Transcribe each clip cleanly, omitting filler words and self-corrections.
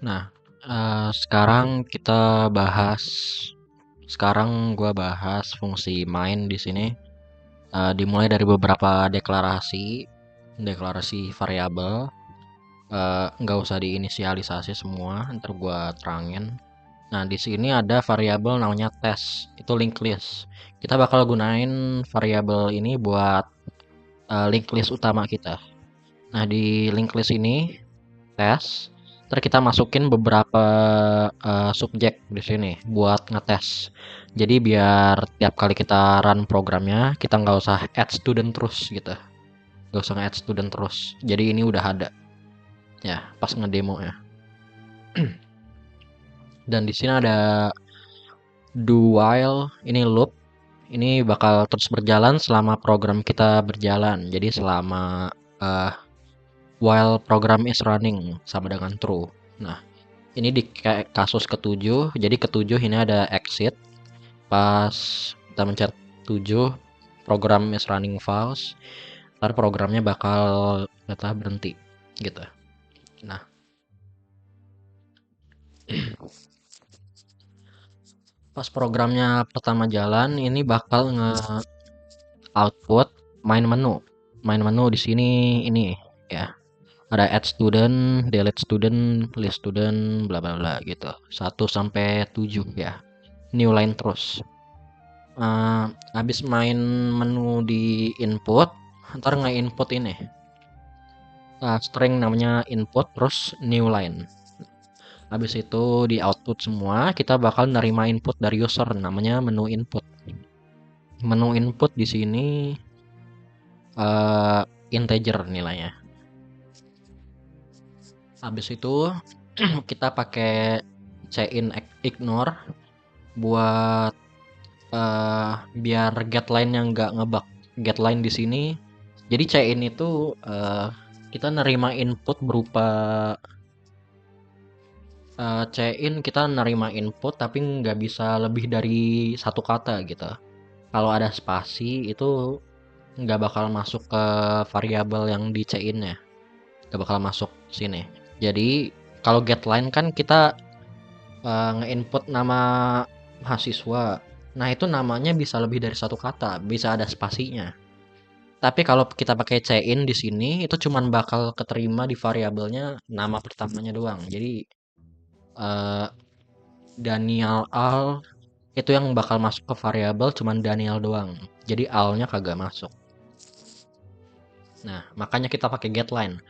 Nah, sekarang gua bahas fungsi main di sini. Dimulai dari beberapa deklarasi variabel. Nggak usah diinisialisasi semua, ntar gua terangin. Nah, di sini ada variabel namanya test, itu linked list. Kita bakal gunain variabel ini buat linked list utama kita. Nah, di linked list ini tes, terus kita masukin beberapa subjek di sini buat ngetes. Jadi biar tiap kali kita run programnya kita nggak usah add student terus gitu, nggak usah add student terus. Jadi ini udah ada ya pas ngedemo ya. Dan di sini ada do while, ini loop. Ini bakal terus berjalan selama program kita berjalan. Jadi selama while program is running sama dengan true. Nah, ini di kasus ketujuh, jadi ketujuh ini ada exit. Pas kita mencet 7, program is running false, ntar programnya bakal data berhenti gitu. Nah, pas programnya pertama jalan ini bakal nge-output main menu. Main menu di sini ini ya. Ada add student, delete student, list student, bla bla bla gitu. 1 sampai 7 ya. New line terus. Habis main menu di input, ntar nge-input ini string namanya input terus new line. Habis itu di output semua kita bakal nerima input dari user namanya menu input. Menu input di sini integer nilainya. Habis itu kita pakai cin ignore buat biar getline yang nggak ngebug. Getline di sini, jadi cin itu kita nerima input berupa kita nerima input tapi nggak bisa lebih dari satu kata gitu. Kalau ada spasi itu nggak bakal masuk ke variabel yang di cin-nya, nggak bakal masuk sini. Jadi kalau getline kan kita nge-input nama mahasiswa. Nah, itu namanya bisa lebih dari satu kata, bisa ada spasinya. Tapi kalau kita pakai cin di sini itu cuman bakal keterima di variabelnya nama pertamanya doang. Jadi Daniel Al itu yang bakal masuk ke variabel cuman Daniel doang. Jadi Al-nya kagak masuk. Nah, makanya kita pakai getline.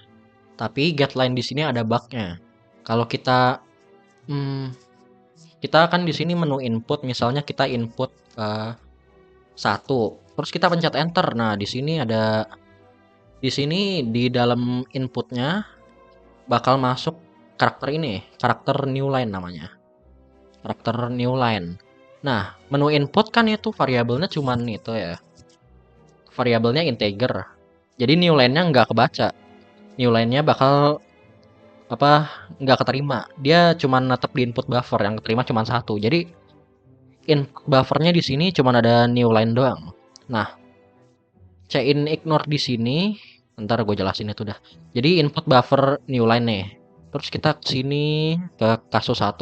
Tapi getline di sini ada bug-nya. Kalau kita kan di sini menu input, misalnya kita input 1, terus kita pencet enter. Nah, di sini di dalam inputnya bakal masuk karakter new line namanya. Karakter new line. Nah, menu input kan itu variabelnya cuman itu ya. Variabelnya integer. Jadi new line-nya nggak kebaca. New line-nya bakal nggak keterima. Dia cuman netep di input buffer, yang keterima cuman 1. Jadi input buffernya di sini cuman ada new line doang. Nah, cin ignore di sini, ntar gue jelasin itu dah. Jadi input buffer new line nih. Terus kita kesini ke kasus 1,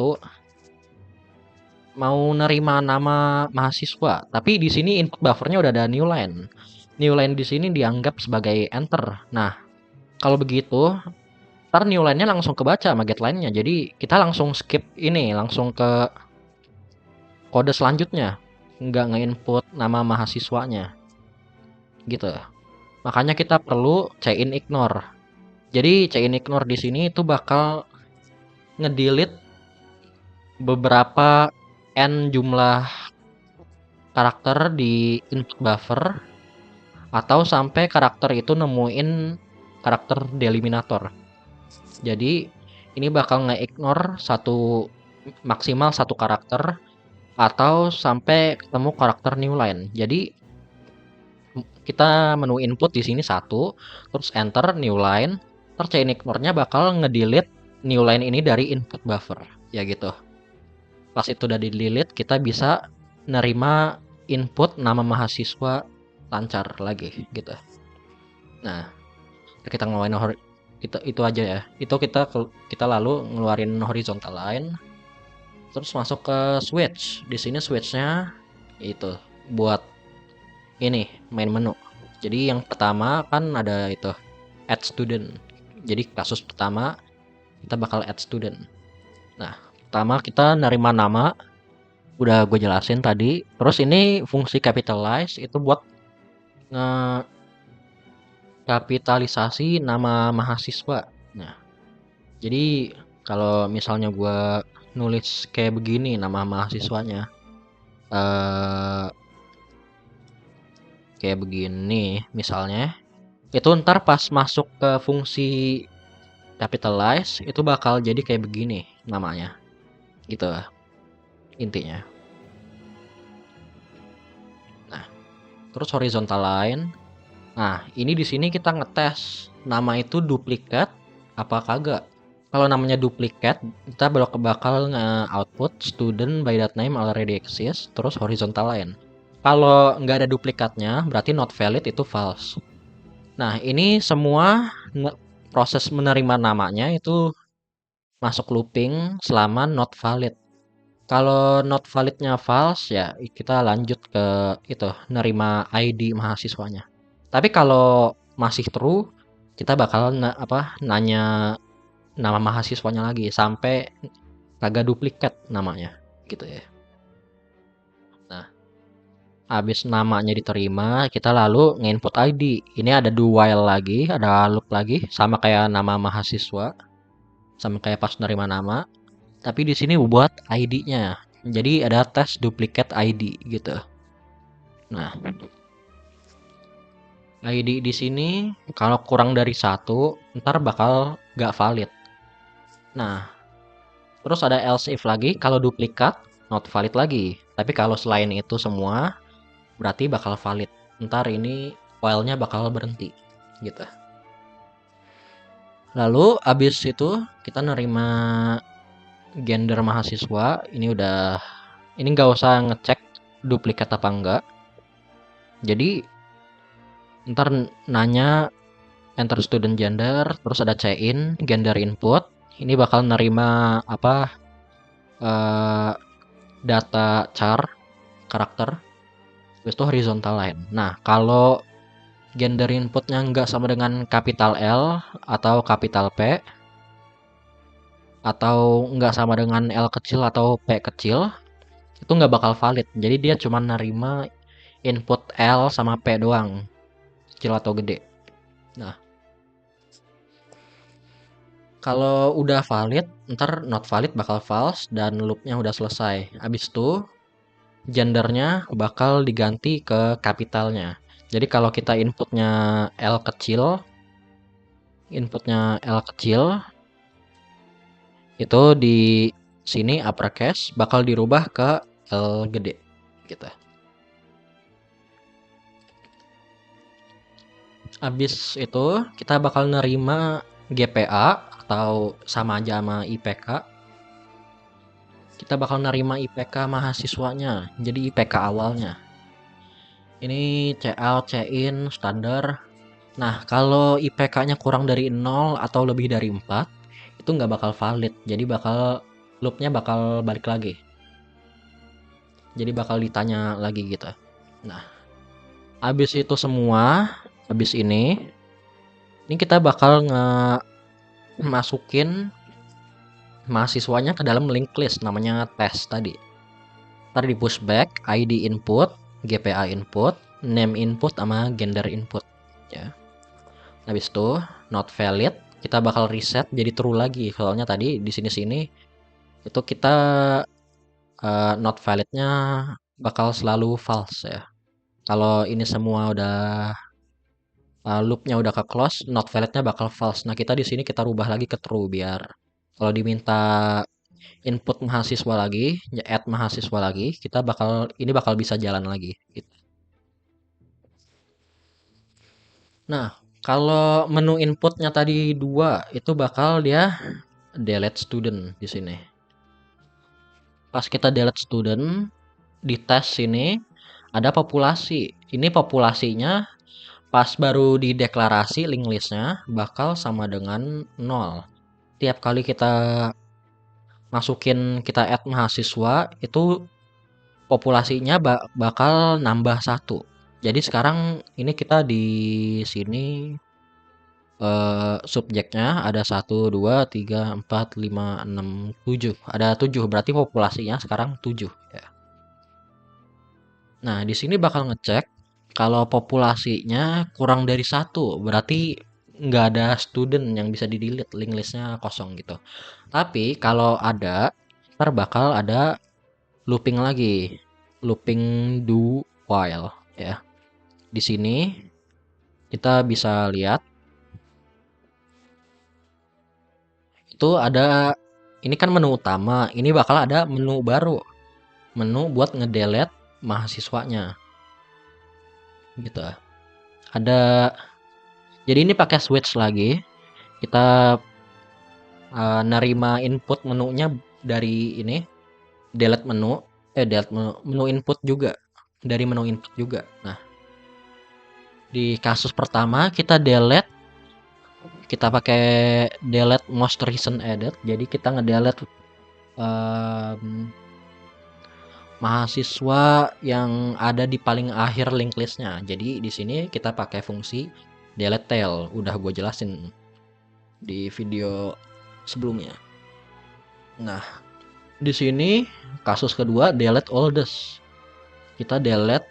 mau nerima nama mahasiswa, tapi di sini input buffernya udah ada new line. New line di sini dianggap sebagai enter. Nah, kalau begitu, ntar new line-nya langsung kebaca sama get line-nya. Jadi kita langsung skip ini, langsung ke kode selanjutnya. Nggak nge-input nama mahasiswanya. Gitu. Makanya kita perlu cin ignore. Jadi cin ignore di sini itu bakal ngedelete beberapa n jumlah karakter di input buffer atau sampai karakter itu nemuin karakter delimitator. Jadi ini bakal nge-ignore maksimal satu karakter atau sampai ketemu karakter new line. Jadi kita menu input di sini 1, terus enter new line, terus cin ignore-nya bakal ngedelete new line ini dari input buffer. Ya gitu. Pas itu udah di-delete, kita bisa nerima input nama mahasiswa lancar lagi gitu. Nah, kita Itu aja ya. Itu kita lalu ngeluarin horizontal line, terus masuk ke switch. Di sini switchnya itu buat ini main menu. Jadi yang pertama kan ada itu add student. Jadi kasus pertama kita bakal add student. Nah, pertama kita nerima nama, udah gue jelasin tadi. Terus ini fungsi capitalize itu buat ngekapitalisasi nama mahasiswa. Nah, jadi kalau misalnya gue nulis kayak begini nama mahasiswanya, eh kayak begini misalnya, itu ntar pas masuk ke fungsi capitalize itu bakal jadi kayak begini namanya, gitu intinya. Nah, terus horizontal line. Nah, ini di sini kita ngetes nama itu duplikat apa kagak. Kalau namanya duplikat, kita bakal nge-output student by that name already exists, terus horizontal line. Kalau nggak ada duplikatnya, berarti not valid itu false. Nah, ini semua proses menerima namanya itu masuk looping selama not valid. Kalau not validnya false ya kita lanjut ke itu nerima ID mahasiswanya. Tapi kalau masih true, kita bakal nanya nama mahasiswanya lagi sampai kagak duplikat namanya gitu ya. Nah, habis namanya diterima, kita lalu nginput ID. Ini ada do while lagi, ada loop lagi sama kayak nama mahasiswa, sama kayak pas nerima nama. Tapi di sini buat ID-nya. Jadi ada tes duplicate ID gitu. Nah, ID di sini kalau kurang dari 1, ntar bakal nggak valid. Nah, terus ada else if lagi, kalau duplikat not valid lagi. Tapi kalau selain itu semua berarti bakal valid. Ntar ini filenya bakal berhenti gitu. Lalu abis itu kita nerima gender mahasiswa. Ini nggak usah ngecek duplikat apa enggak. Jadi ntar nanya enter student gender, terus ada in gender input. Ini bakal nerima apa data char karakter. Terus itu horizontal line. Nah, kalau gender inputnya nggak sama dengan kapital L atau kapital P, atau nggak sama dengan L kecil atau P kecil, itu nggak bakal valid. Jadi dia cuma nerima input L sama P doang, kecil atau gede. Nah, kalau udah valid, ntar not valid bakal false dan loopnya udah selesai. Abis itu gendernya bakal diganti ke kapitalnya. Jadi kalau kita inputnya L kecil, itu di sini uppercase bakal dirubah ke L gede gitu. Abis itu kita bakal nerima GPA atau sama aja sama IPK. Kita bakal nerima IPK mahasiswanya, jadi IPK awalnya. Ini C out, C in, standar. Nah, kalau IPK-nya kurang dari 0 atau lebih dari 4, itu nggak bakal valid. Jadi loopnya bakal balik lagi. Jadi bakal ditanya lagi gitu. Nah, habis itu semua, habis ini kita bakal masukin mahasiswanya ke dalam link list namanya tes tadi. Ntar di pushback, ID input, GPA input, name input, sama gender input. Ya. Habis itu not valid, kita bakal reset jadi true lagi. Soalnya tadi di sini itu kita not validnya bakal selalu false ya. Kalau ini semua udah loopnya udah ke close, not validnya bakal false. Nah kita di sini kita rubah lagi ke true biar kalau diminta input mahasiswa lagi, ya add mahasiswa lagi, ini bakal bisa jalan lagi. Gitu. Nah kalau menu inputnya tadi 2 itu bakal dia delete student di sini. Pas kita delete student di tes sini ada populasi. Ini populasinya Pas baru dideklarasi link listnya bakal sama dengan 0. Tiap kali kita kita add mahasiswa itu populasinya bakal nambah 1. Jadi sekarang ini kita di sini subjeknya ada 1, 2, 3, 4, 5, 6, 7. Ada 7, berarti populasinya sekarang 7 ya. Nah, di sini bakal ngecek kalau populasinya kurang dari 1, berarti nggak ada student yang bisa di-delete, link listnya kosong gitu. Tapi kalau ada, ntar bakal ada looping lagi. Looping do while ya. Di sini kita bisa lihat itu ada, ini kan menu utama, ini bakal ada menu baru, menu buat ngedelete mahasiswanya gitu. Ada, jadi ini pakai switch lagi, kita nerima input menunya dari ini delete menu, menu input juga, dari menu input juga. Nah, di kasus pertama kita pakai delete most recent edit, jadi kita ngedelete mahasiswa yang ada di paling akhir link listnya. Jadi di sini kita pakai fungsi delete tail, udah gue jelasin di video sebelumnya. Nah, di sini kasus kedua delete oldest. Kita delete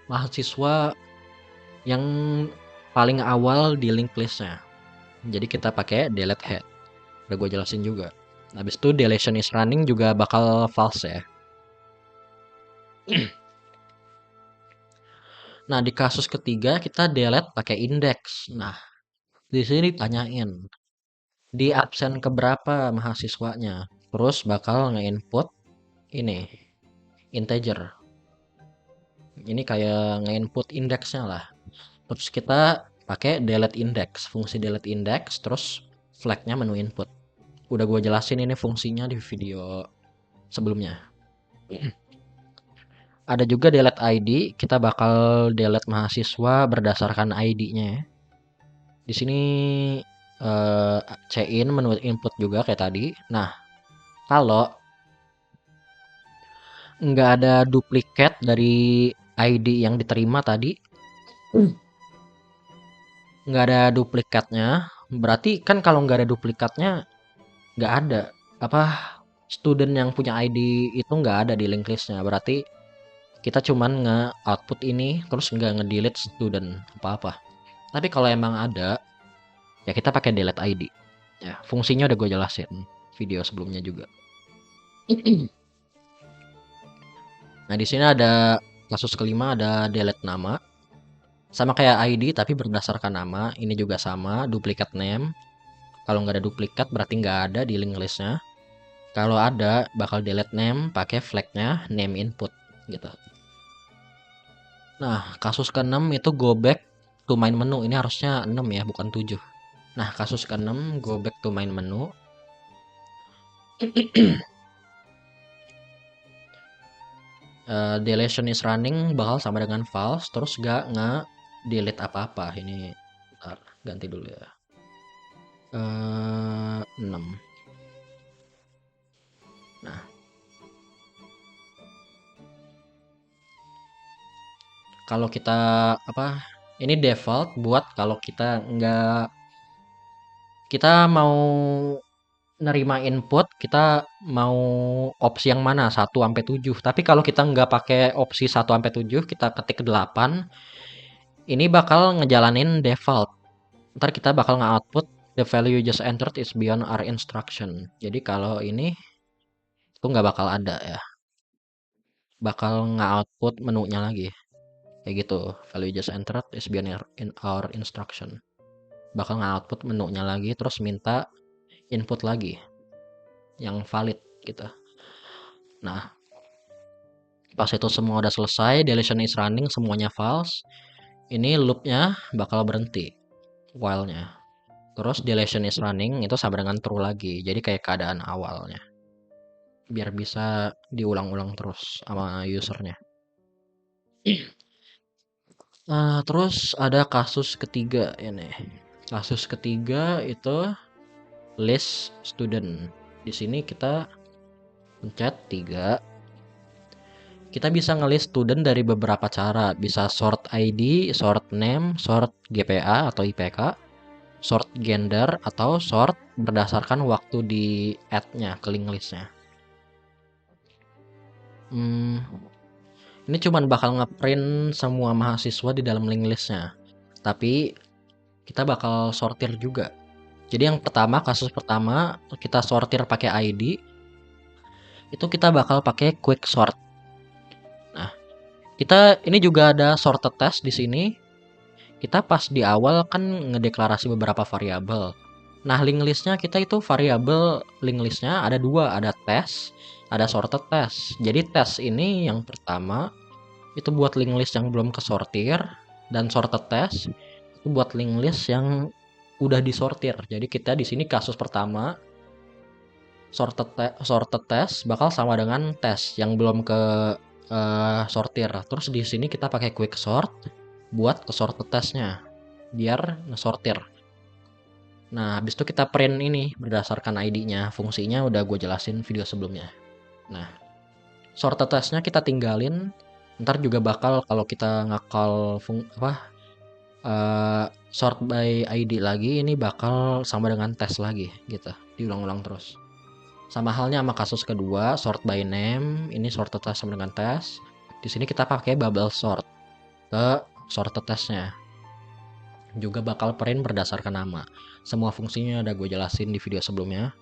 mahasiswa yang paling awal di link listnya. Jadi kita pakai delete head. Udah gue jelasin juga. Habis itu deletion is running juga bakal false ya. Nah, di kasus ketiga kita delete pakai index. Nah, di sini ditanyain di absen keberapa mahasiswanya. Terus bakal nge-input ini integer. Ini kayak nge-input indeksnya lah. Terus kita pakai delete index, fungsi delete index, terus flagnya menu input. Udah gue jelasin ini fungsinya di video sebelumnya. Ada juga delete ID, kita bakal delete mahasiswa berdasarkan ID-nya ya. Di sini in menu input juga kayak tadi. Nah, kalau nggak ada duplikat dari ID yang diterima tadi, nggak ada duplikatnya, berarti kan kalau nggak ada duplikatnya nggak ada apa student yang punya ID itu nggak ada di link listnya, berarti kita cuman nge-output ini terus nggak nge-delete student apa-apa. Tapi kalau emang ada, ya kita pakai delete ID. Ya, fungsinya udah gue jelasin video sebelumnya juga. Nah, di sini ada kasus kelima, ada delete nama. Sama kayak ID tapi berdasarkan nama. Ini juga sama, duplicate name. Kalau nggak ada duplikat berarti nggak ada di link listnya. Kalau ada, bakal delete name pakai flagnya name input gitu. Nah, kasus ke-6 itu go back to main menu. Ini harusnya 6 ya, bukan 7. Nah, kasus ke-6 go back to main menu. Deletion is running bakal sama dengan false, terus gak nge-delete apa-apa. Ini bentar, ganti dulu ya. 6. Nah, kalau kita ini default buat kalau kita mau nerima input, kita mau opsi yang mana 1 sampai 7. Tapi kalau kita nggak pakai opsi 1 sampai 7, kita ketik 8, ini bakal ngejalanin default. Ntar kita bakal nge-output the value you just entered is beyond our instruction. Jadi kalau ini itu nggak bakal ada ya. Bakal nge-output menunya lagi. Kayak gitu. Value you just entered is beyond our instruction. Bakal nge-output menunya lagi terus minta input lagi yang valid gitu. Nah, pas itu semua udah selesai, deletion is running, semuanya false. Ini loopnya bakal berhenti while-nya. Terus deletion is running itu sama dengan true lagi. Jadi kayak keadaan awalnya. Biar bisa diulang-ulang terus sama usernya. Terus ada kasus ketiga ini. Kasus ketiga itu list student. Di sini kita pencet 3. Kita bisa ngelist student dari beberapa cara. Bisa sort ID, sort name, sort GPA atau IPK, sort gender, atau sort berdasarkan waktu di add-nya ke link listnya. Hmm, ini cuman bakal ngeprint semua mahasiswa di dalam link listnya. Tapi kita bakal sortir juga. Jadi yang pertama, kasus pertama kita sortir pakai ID, itu kita bakal pakai quick sort. Nah, kita ini juga ada sorted test di sini. Kita pas di awal kan ngedeklarasi beberapa variabel. Nah, link listnya kita itu variabel link listnya ada 2, ada test, ada sorted test. Jadi test ini yang pertama itu buat link list yang belum kesortir, dan sorted test itu buat link list yang udah disortir. Jadi kita di sini kasus pertama sorted test bakal sama dengan tes yang belum ke sortir. Terus di sini kita pakai quick sort buat ke sorted testnya biar ngesortir. Nah, habis itu kita print ini berdasarkan ID-nya. Fungsinya udah gue jelasin video sebelumnya. Nah, sorted testnya kita tinggalin. Ntar juga bakal kalau kita ngakal sort by ID lagi, ini bakal sama dengan tes lagi gitu. Diulang-ulang terus. Sama halnya sama kasus kedua, sort by name, ini sorted test sama dengan tes. Di sini kita pakai bubble sort ke sorted testnya. Juga bakal print berdasarkan nama. Semua fungsinya udah gue jelasin di video sebelumnya.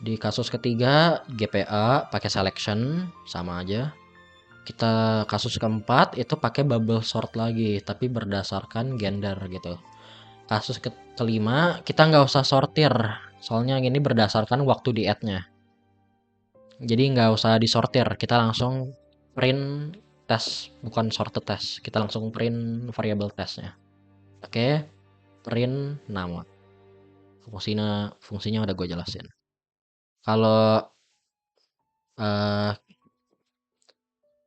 Di kasus ketiga, GPA pakai selection, sama aja. Kita kasus keempat itu pakai bubble sort lagi, tapi berdasarkan gender gitu. Kasus kelima, kita nggak usah sortir, soalnya ini berdasarkan waktu di add-nya. Jadi nggak usah disortir, kita langsung print tes, bukan sorted test. Kita langsung print variabel tesnya. Oke, print nama. Fungsinya udah gue jelasin. Kalau eh,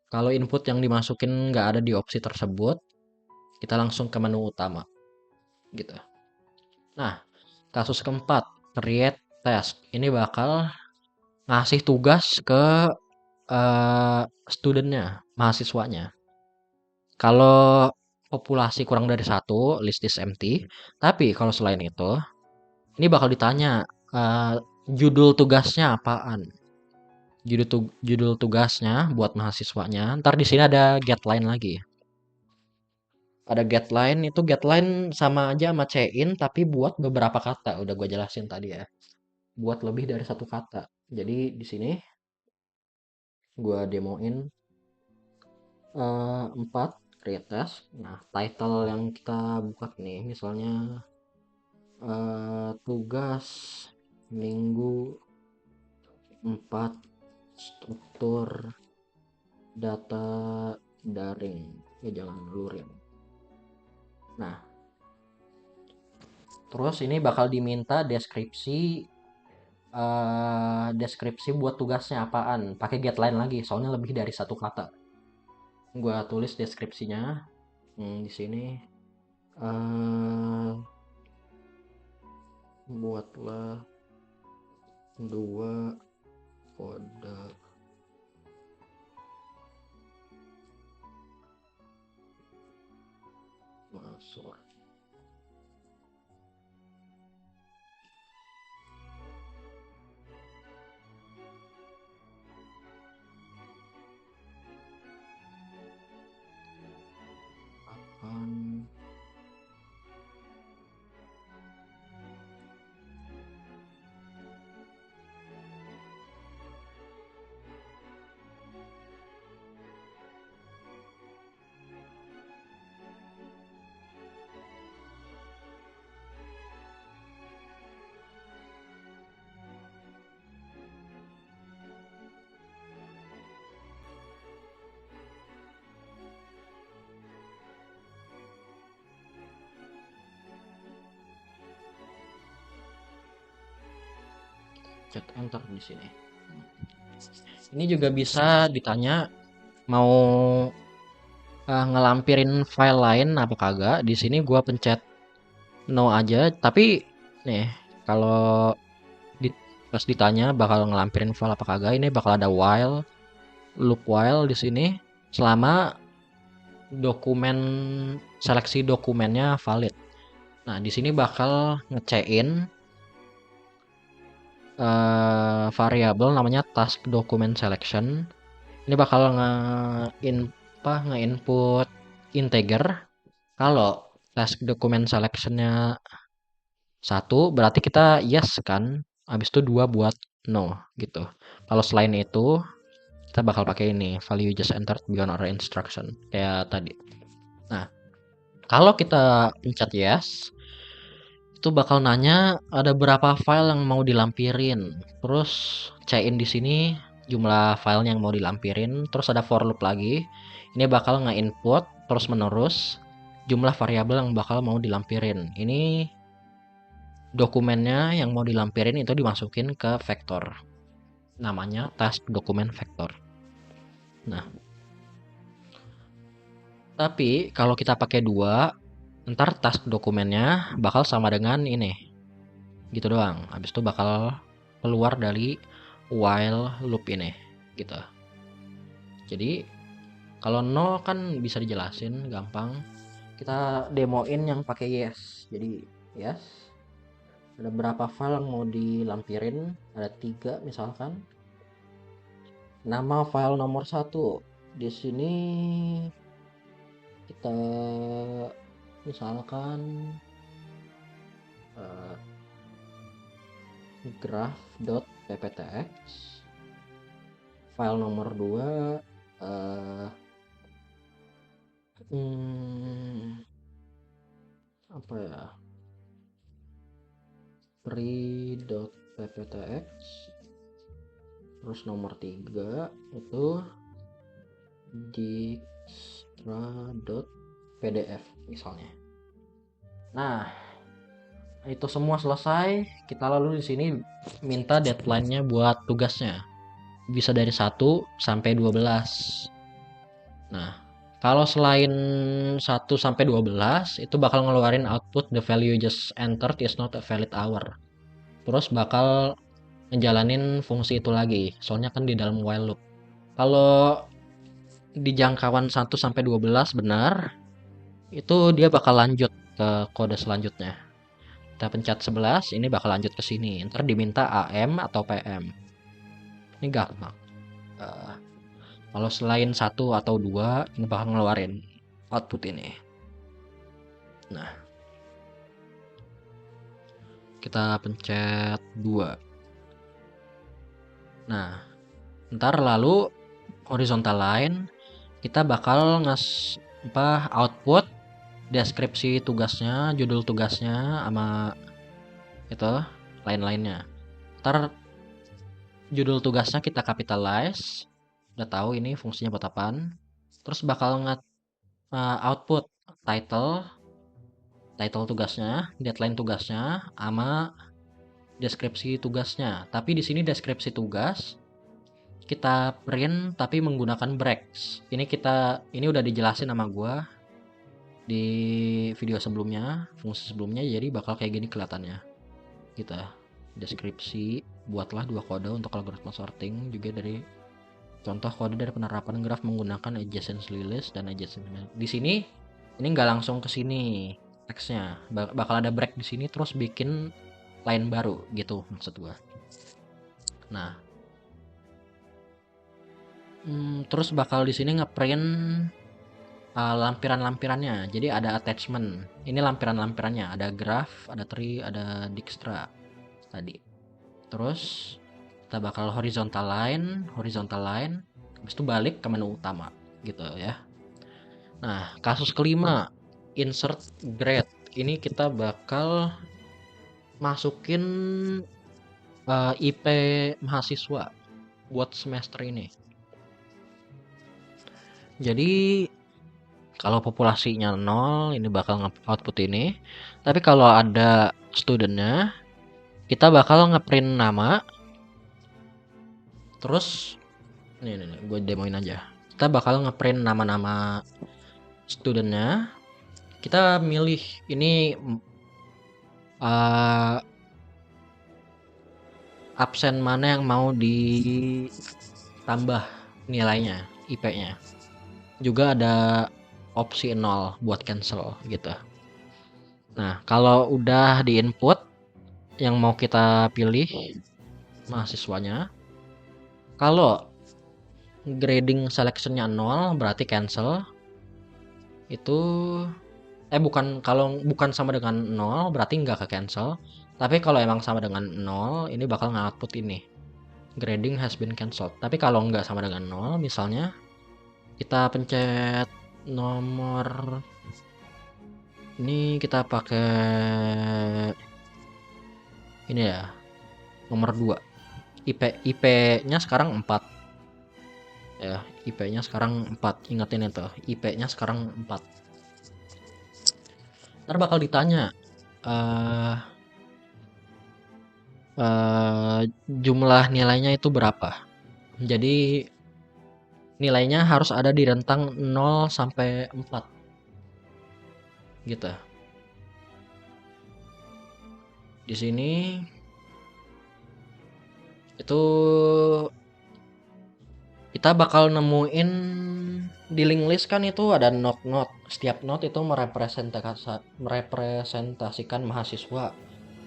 kalau input yang dimasukin nggak ada di opsi tersebut, kita langsung ke menu utama, gitu. Nah, kasus keempat, create task. Ini bakal ngasih tugas ke studentnya, mahasiswanya. Kalau populasi kurang dari 1, list is empty. Tapi kalau selain itu, ini bakal ditanya judul tugasnya apaan. Judul tugasnya buat mahasiswanya. Ntar di sini ada getline lagi. Ada getline, itu getline sama aja sama c-in tapi buat beberapa kata. Udah gue jelasin tadi ya. Buat lebih dari satu kata. Jadi di sini gue demoin 4 create task. Nah, title yang kita buka nih misalnya tugas minggu 4 struktur data daring. Ya jangan luring. Nah, terus ini bakal diminta deskripsi buat tugasnya apaan. Pakai getline lagi, soalnya lebih dari satu kata. Gua tulis deskripsinya di sini. Buatlah 2 kode masuk. Akan cek enter di sini. Ini juga bisa ditanya mau ngelampirin file lain apa kagak. Di sini gua pencet no aja, tapi nih kalau pas ditanya bakal ngelampirin file apa kagak, ini bakal ada while loop while di sini selama dokumen seleksi dokumennya valid. Nah, di sini bakal ngecein variabel namanya task document selection. Ini bakal nge-input integer. Kalau task document selectionnya 1 berarti kita yes kan. Habis itu 2 buat no gitu. Kalau selain itu kita bakal pakai ini value just entered beyond our instruction kayak tadi. Nah, kalau kita pencet yes, itu bakal nanya ada berapa file yang mau dilampirin. Terus cein di sini jumlah filenya yang mau dilampirin. Terus ada for loop lagi. Ini bakal nge-input terus menerus jumlah variabel yang bakal mau dilampirin. Ini dokumennya yang mau dilampirin itu dimasukin ke vektor. Namanya task document vector. Nah, tapi kalau kita pakai 2, ntar task dokumennya bakal sama dengan ini. Gitu doang. Habis itu bakal keluar dari while loop ini gitu. Jadi kalau 0 kan bisa dijelasin gampang. Kita demoin yang pakai yes. Jadi yes. Ada berapa file yang mau dilampirin? Ada 3 misalkan. Nama file nomor 1. Di sini kita misalkan graph.pptx. File nomor 2 apa ya, free.pptx. Terus nomor 3 itu dijkstra.pdf misalnya. Nah, itu semua selesai. Kita lalu di sini minta deadline-nya buat tugasnya. Bisa dari 1 sampai 12. Nah, kalau selain 1 sampai 12 itu bakal ngeluarin output the value just entered is not a valid hour. Terus bakal ngejalanin fungsi itu lagi. Soalnya kan di dalam while loop. Kalau di jangkauan 1 sampai 12 benar, itu dia bakal lanjut ke kode selanjutnya. Kita pencet 11, ini bakal lanjut ke sini. Ntar diminta AM atau PM. Ini gampang. Kalau selain 1 atau 2, ini bakal ngeluarin output ini. Nah, kita pencet 2. Nah, ntar lalu horizontal line kita bakal output deskripsi tugasnya, judul tugasnya sama itu lain-lainnya. Ntar judul tugasnya kita capitalize. Udah tahu ini fungsinya buat apaan. Terus bakal output title tugasnya, deadline tugasnya, sama deskripsi tugasnya. Tapi di sini deskripsi tugas kita print tapi menggunakan breaks. Ini udah dijelasin sama gua di video sebelumnya, fungsi sebelumnya, jadi bakal kayak gini kelihatannya. Kita deskripsi, buatlah 2 kode untuk algoritma sorting juga dari contoh kode dari penerapan graf menggunakan adjacency list dan adjacency. Di sini ini nggak langsung ke sini teksnya, bakal ada break di sini terus bikin line baru gitu maksud gua. Nah, terus bakal di sini ngeprint lampiran-lampirannya. Jadi ada attachment. Ini lampiran-lampirannya. Ada graph, ada tree, ada dijkstra tadi. Terus kita bakal horizontal line. Habis itu balik ke menu utama gitu ya. Nah, kasus kelima, insert grade. Ini kita bakal masukin IP mahasiswa buat semester ini. Jadi kalau populasinya 0, ini bakal output ini. Tapi kalau ada studentnya, kita bakal ngeprint nama. Terus nih gue demoin aja. Kita bakal ngeprint nama-nama studentnya, kita milih ini absen mana yang mau ditambah nilainya, IP-nya. Juga ada opsi 0 buat cancel gitu. Nah, kalau udah di input yang mau kita pilih mahasiswanya, kalau grading selectionnya 0 berarti cancel. Itu bukan sama dengan 0 berarti nggak ke cancel. Tapi kalau emang sama dengan 0 ini bakal nge-output ini, grading has been cancelled. Tapi kalau nggak sama dengan 0, misalnya kita pencet nomor ini, kita pakai ini ya, nomor 2. IP-nya sekarang 4. Ya, IP-nya sekarang 4. Ingatin itu, IP-nya sekarang 4. Ntar bakal ditanya jumlah nilainya itu berapa. Jadi nilainya harus ada di rentang 0 sampai 4 gitu. Di sini itu kita bakal nemuin di link list kan itu ada note. Setiap note itu merepresentasikan mahasiswa.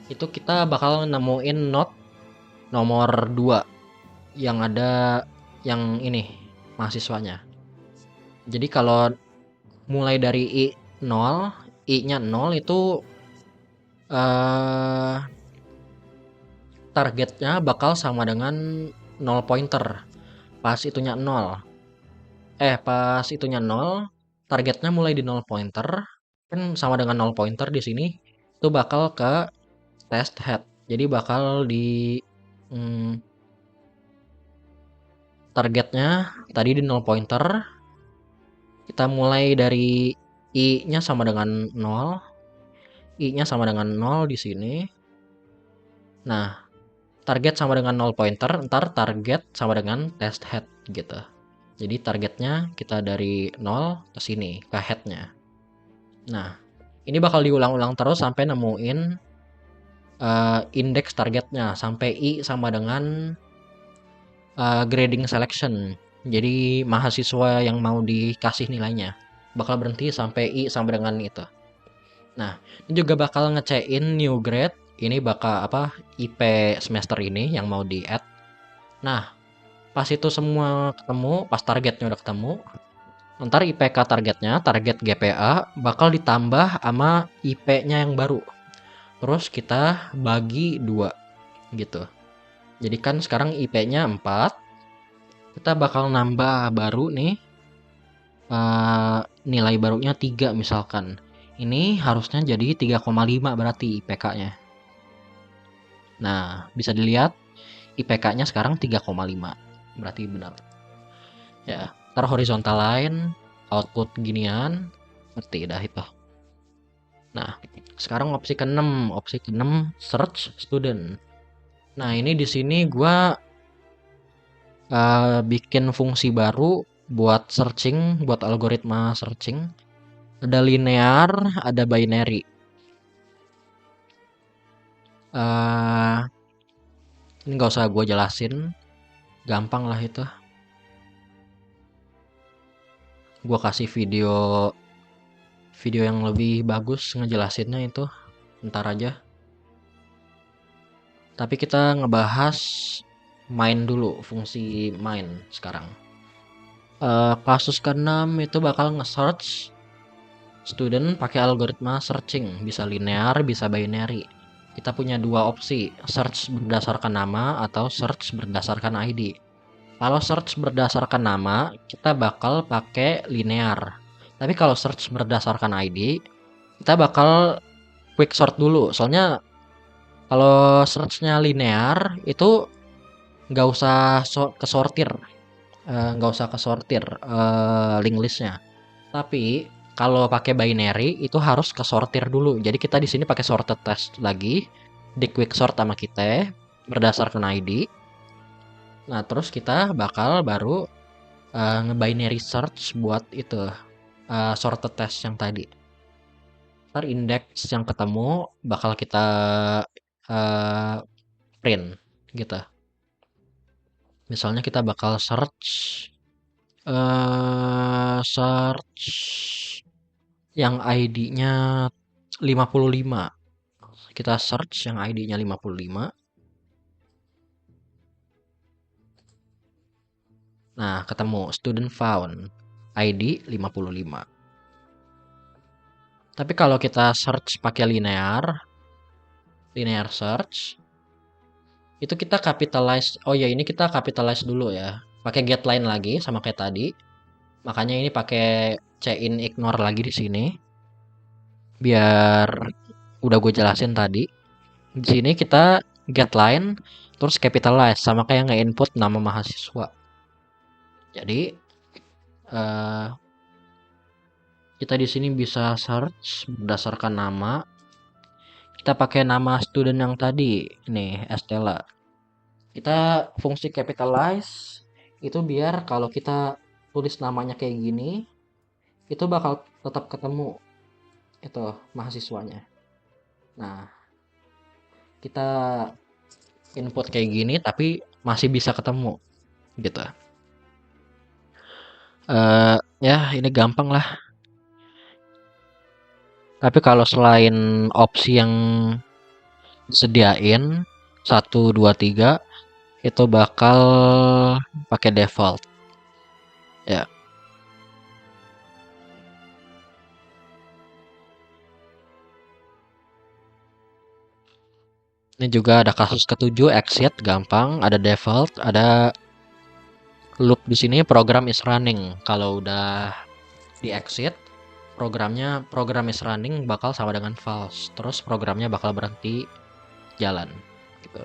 Itu kita bakal nemuin note nomor 2 yang ada yang ini mahasiswanya. Jadi kalau mulai dari I-nya 0 itu targetnya bakal sama dengan 0 pointer. Pas itunya 0, targetnya mulai di 0 pointer, kan sama dengan 0 pointer di sini, itu bakal ke test head. Jadi bakal di targetnya tadi di 0 pointer, kita mulai dari I-nya sama dengan 0, I-nya sama dengan 0 di sini. Nah, target sama dengan 0 pointer, ntar target sama dengan test head gitu. Jadi targetnya kita dari 0 ke sini, ke headnya. Nah, ini bakal diulang-ulang terus sampai nemuin indeks targetnya, sampai I sama dengan grading selection. Jadi mahasiswa yang mau dikasih nilainya bakal berhenti sampai I sama dengan itu. Nah, ini juga bakal ngecekin new grade. Ini bakal IP semester ini yang mau di-add. Nah, pas itu semua ketemu, pas targetnya udah ketemu, ntar IPK targetnya, target GPA bakal ditambah sama IP-nya yang baru. Terus kita bagi 2 gitu. Jadi kan sekarang IP-nya 4. Kita bakal nambah baru nih. Nilai barunya 3 misalkan. Ini harusnya jadi 3,5 berarti IPK-nya. Nah, bisa dilihat IPK-nya sekarang 3,5. Berarti benar. Ya, ntar horizontal line, output ginian, ngerti dah itu. Nah, sekarang opsi ke-6 search student. Nah, ini di sini gua bikin fungsi baru buat searching, buat algoritma searching. Ada linear, ada binary. Ini nggak usah gue jelasin, gampang lah itu. Gue kasih video yang lebih bagus ngejelasinnya itu, ntar aja. Tapi kita ngebahas main dulu, fungsi main sekarang. Kasus ke-6 itu bakal nge-search student pakai algoritma searching, bisa linear, bisa binary. Kita punya 2 opsi, search berdasarkan nama atau search berdasarkan ID. Kalau search berdasarkan nama, kita bakal pakai linear. Tapi kalau search berdasarkan ID, kita bakal quick sort dulu. Soalnya kalau searchnya linear itu nggak usah kesortir, link listnya. Tapi kalau pakai binary itu harus kesortir dulu. Jadi kita di sini pakai sorted test lagi, di quick sort sama kita berdasarkan ID. Nah, terus kita bakal baru nge-binary search buat itu, sorted test yang tadi. Ntar indeks yang ketemu bakal kita uh, print gitu. Misalnya kita bakal search yang ID-nya 55. Kita search yang ID-nya 55. Nah, ketemu student found ID 55. Tapi kalau kita search pakai linear search, itu kita capitalize. Oh ya, ini kita capitalize dulu ya. Pakai getLine lagi sama kayak tadi. Makanya ini pakai cin ignore lagi di sini. Biar udah gue jelasin tadi. Di sini kita getLine terus capitalize sama kayak nge-input nama mahasiswa. Jadi kita di sini bisa search berdasarkan nama. Kita pakai nama student yang tadi, nih Estella. Kita fungsi capitalize itu biar kalau kita tulis namanya kayak gini, itu bakal tetap ketemu itu mahasiswanya. Nah, kita input kayak gini tapi masih bisa ketemu gitu. Ya ini gampang lah. Tapi kalau selain opsi yang disediain 1, 2, 3 itu bakal pakai default ya. Ini juga ada kasus ketujuh exit gampang, ada default, ada loop di sini program is running. Kalau udah di exit program is running bakal sama dengan false. Terus programnya bakal berhenti jalan gitu.